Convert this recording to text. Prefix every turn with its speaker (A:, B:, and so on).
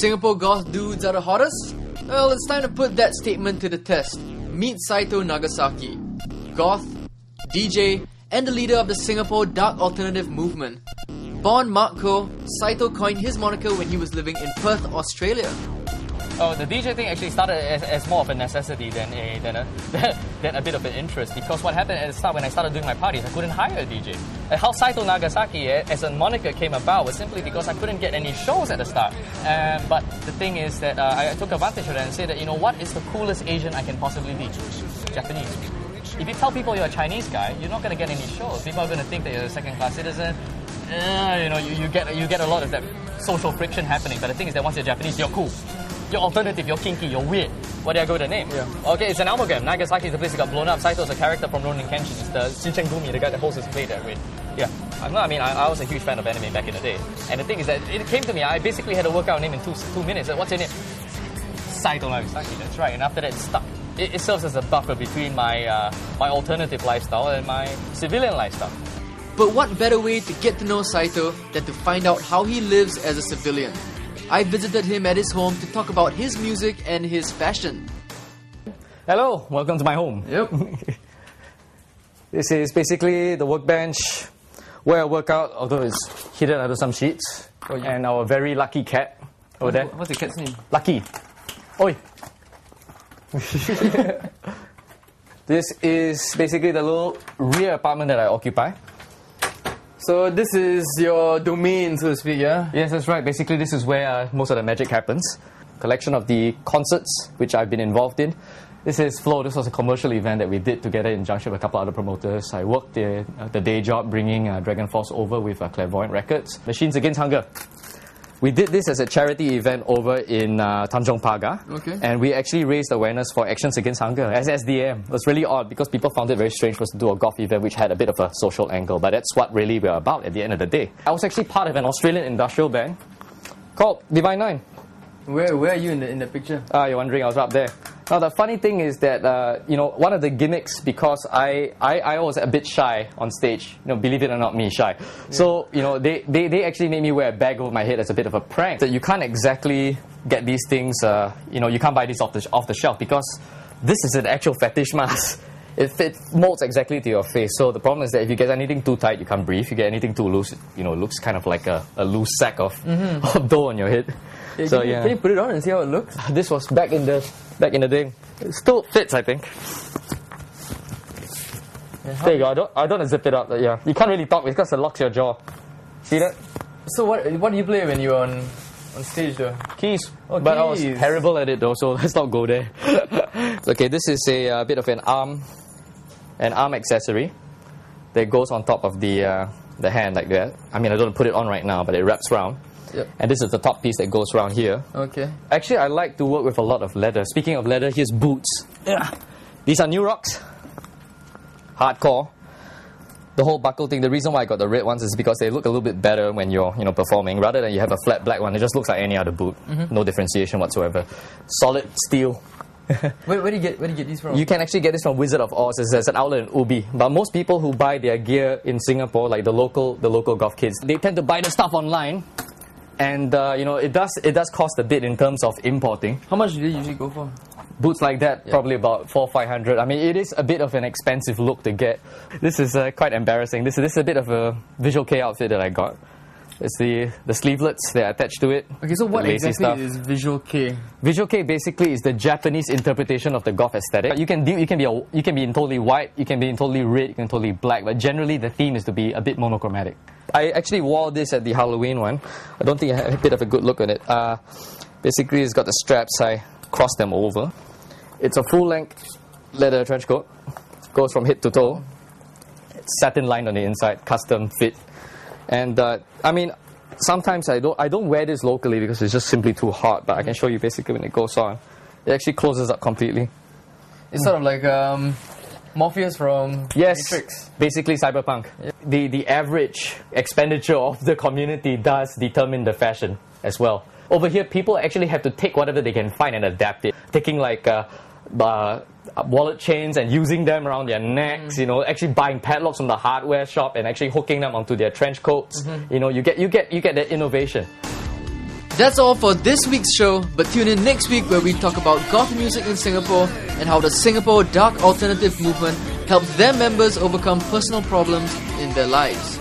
A: Singapore goth dudes are the hottest? Well, it's time to put that statement to the test. Meet Saito Nagasaki, goth, DJ, and the leader of the Singapore dark alternative movement. Born Mark Koh, Saito coined his moniker when he was living in Perth, Australia.
B: Oh, the DJ thing actually started as more of a necessity than a bit of an interest, because what happened at the start when I started doing my parties, I couldn't hire a DJ. How Saito Nagasaki as a moniker came about was simply because I couldn't get any shows at the start. But the thing is that I took advantage of that and said that, you know, what is the coolest Asian I can possibly be? Japanese. If you tell people you're a Chinese guy, you're not going to get any shows. People are going to think that you're a second-class citizen. You get a lot of that social friction happening. But the thing is that once you're Japanese, you're cool. You're alternative, you're kinky, you're weird. Why did I go with the name? Yeah. Okay, it's an amalgam. Nagasaki is the place that got blown up. Saito is a character from Ronin Kenshin. It's the Shinchan Gumi, the guy that holds his blade that way. Yeah. I was a huge fan of anime back in the day. And the thing is that it came to me, I basically had to work out a name in two minutes. What's your name? Saito Nagasaki, that's right. And after that, it stuck. It serves as a buffer between my alternative lifestyle and my civilian lifestyle.
A: But what better way to get to know Saito than to find out how he lives as a civilian? I visited him at his home to talk about his music and his fashion.
B: Hello, welcome to my home.
A: Yep.
B: This is basically the workbench where I work out, although it's hidden under some sheets. Oh, yeah. And our very lucky cat over there.
A: What's the cat's name?
B: Lucky. Oi. This is basically the little rear apartment that I occupy.
A: So this is your domain, so to speak, yeah?
B: Yes, that's right. Basically, this is where most of the magic happens. Collection of the concerts which I've been involved in. This is Flow. This was a commercial event that we did together in conjunction with a couple other promoters. I worked the day job bringing Dragon Force over with Clairvoyant Records. Machines Against Hunger. We did this as a charity event over in Tanjong Pagar.
A: Okay.
B: And we actually raised awareness for Actions Against Hunger, as SDM. It was really odd because people found it very strange for us to do a goth event which had a bit of a social angle. But that's what really we're about at the end of the day. I was actually part of an Australian industrial band called Divine Nine.
A: Where are you in the picture?
B: You're wondering, I was up there. Now, the funny thing is that, one of the gimmicks, because I was a bit shy on stage, believe it or not, me, shy. Yeah. So, they actually made me wear a bag over my head as a bit of a prank. That you can't exactly get these things, you can't buy these off the shelf, because this is an actual fetish mask. It molds exactly to your face. So the problem is that if you get anything too tight, you can't breathe. If you get anything too loose, it looks kind of like a loose sack of dough on your head.
A: Yeah, can you put it on and see how it looks?
B: This was back in the day. It still fits, I think. Yeah, there you go. I don't zip it up. Yeah, you can't really talk because it locks your jaw. See that?
A: So what do you play when you're on stage though?
B: Keys.
A: Oh,
B: but
A: keys.
B: I was terrible at it though, so let's not go there. Okay, this is a bit of an arm accessory that goes on top of the hand like that. I mean, I don't put it on right now, but it wraps around.
A: Yep.
B: And this is the top piece that goes around here.
A: Okay.
B: Actually, I like to work with a lot of leather. Speaking of leather, here's boots. Yeah. These are New Rocks. Hardcore. The whole buckle thing, the reason why I got the red ones is because they look a little bit better when you're performing. Rather than you have a flat black one, it just looks like any other boot. No differentiation whatsoever. Solid steel.
A: Where do you get these from?
B: You can actually get this from Wizard of Oz. There's an outlet in Ubi. But most people who buy their gear in Singapore, like the local goth kids, they tend to buy the stuff online. And it does cost a bit in terms of importing.
A: How much do they usually go for?
B: Boots like that, probably about 400-500. I mean, it is a bit of an expensive look to get. This is quite embarrassing. This is a bit of a Visual K outfit that I got. It's the sleevelets that are attached to it.
A: Okay, so what exactly is Visual K?
B: Visual K basically is the Japanese interpretation of the goth aesthetic. You can be in totally white, you can be in totally red, you can be totally black, but generally the theme is to be a bit monochromatic. I actually wore this at the Halloween one. I don't think I had a bit of a good look on it. Basically, it's got the straps. I cross them over. It's a full-length leather trench coat. Goes from head to toe. It's satin lined on the inside, custom fit. And I mean, sometimes I don't wear this locally because it's just simply too hot. But I can show you basically when it goes on. It actually closes up completely.
A: It's sort of like Morpheus from Matrix.
B: Basically cyberpunk. Yep. The average expenditure of the community does determine the fashion as well. Over here, people actually have to take whatever they can find and adapt it. Taking like wallet chains and using them around their necks, actually buying padlocks from the hardware shop and actually hooking them onto their trench coats. You get that innovation.
A: That's all for this week's show, but tune in next week where we talk about goth music in Singapore and how the Singapore dark alternative movement helps their members overcome personal problems in their lives.